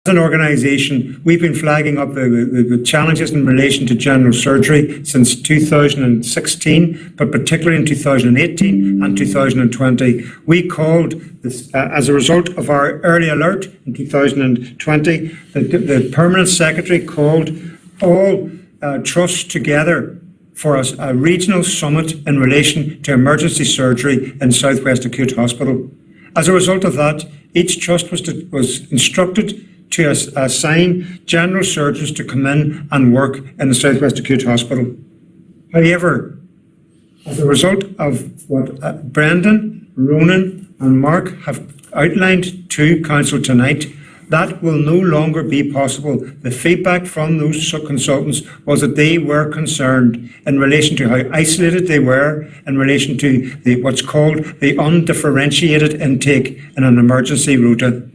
an organisation, we've been flagging up the challenges in relation to general surgery since 2016, but particularly in 2018 and 2020. We called this, as a result of our early alert in 2020, the Permanent Secretary called all trusts together for a regional summit in relation to emergency surgery in South West Acute Hospital. As a result of that, each trust was instructed to assign general surgeons to come in and work in the South West Acute Hospital. However, as a result of what Brendan, Ronan and Mark have outlined to Council tonight, that will no longer be possible. The feedback from those consultants was that they were concerned in relation to how isolated they were in relation to what's called the undifferentiated intake in an emergency rota.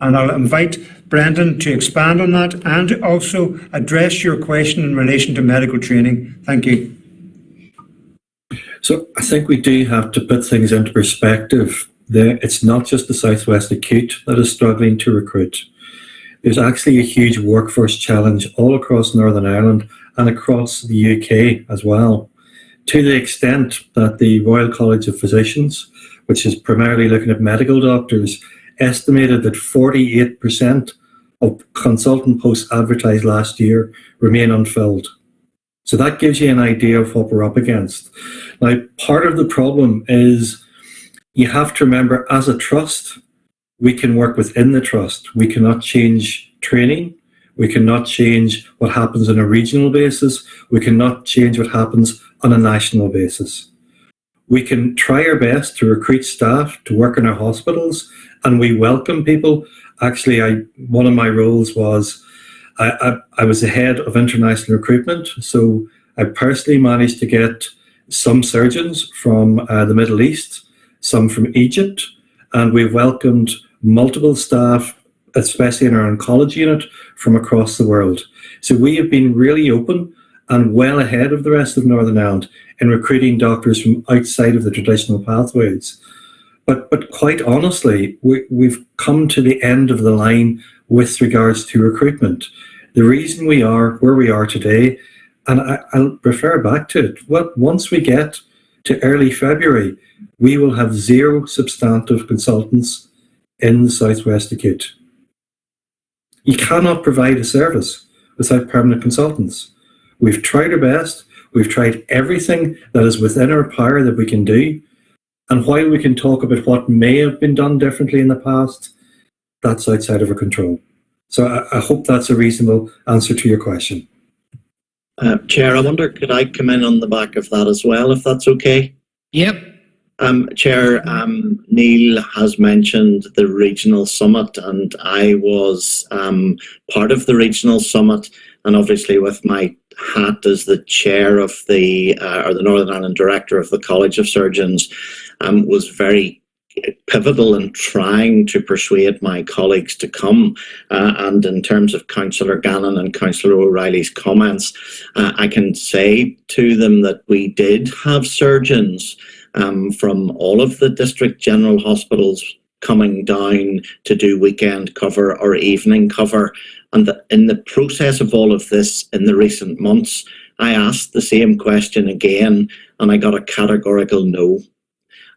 And I'll invite Brendan to expand on that and also address your question in relation to medical training. Thank you. So I think we do have to put things into perspective. It's not just the South West Acute that is struggling to recruit. There's actually a huge workforce challenge all across Northern Ireland and across the UK as well, to the extent that the Royal College of Physicians, which is primarily looking at medical doctors, estimated that 48% of consultant posts advertised last year remain unfilled. So that gives you an idea of what we're up against. Now, part of the problem is you have to remember, as a trust, we can work within the trust. We cannot change training. We cannot change what happens on a regional basis. We cannot change what happens on a national basis. We can try our best to recruit staff to work in our hospitals, and we welcome people. Actually, one of my roles was I was the head of international recruitment, so I personally managed to get some surgeons from the Middle East, some from Egypt, and we've welcomed multiple staff, especially in our oncology unit, from across the world. So we have been really open and well ahead of the rest of Northern Ireland in recruiting doctors from outside of the traditional pathways. But quite honestly, we've come to the end of the line with regards to recruitment. The reason we are where we are today, and I'll refer back to it, once we get to early February, we will have 0 substantive consultants in the South West Acute. You cannot provide a service without permanent consultants. We've tried our best. We've tried everything that is within our power that we can do. And while we can talk about what may have been done differently in the past, that's outside of our control. So I hope that's a reasonable answer to your question. Chair, I wonder, could I come in on the back of that as well, if that's okay? Yep. Chair, Neil has mentioned the regional summit, and I was part of the regional summit, and obviously with my hat as the chair of the Northern Ireland Director of the College of Surgeons, was very pivotal in trying to persuade my colleagues to come. And in terms of Councillor Gannon and Councillor O'Reilly's comments, I can say to them that we did have surgeons from all of the district general hospitals coming down to do weekend cover or evening cover. And in the process of all of this in the recent months, I asked the same question again, and I got a categorical no.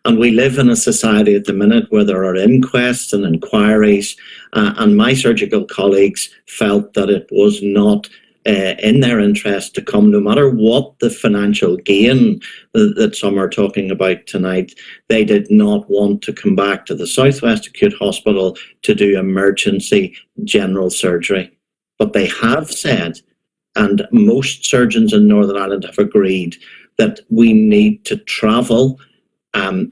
And we live in a society at the minute where there are inquests and inquiries, and my surgical colleagues felt that it was not in their interest to come, no matter what the financial gain that some are talking about tonight. They did not want to come back to the South West Acute Hospital to do emergency general surgery. But they have said, and most surgeons in Northern Ireland have agreed, that we need to travel.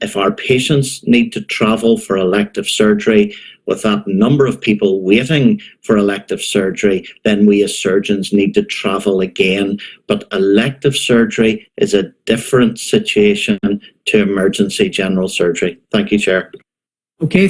If our patients need to travel for elective surgery, with that number of people waiting for elective surgery, then we as surgeons need to travel again. But elective surgery is a different situation to emergency general surgery. Thank you, Chair. Okay.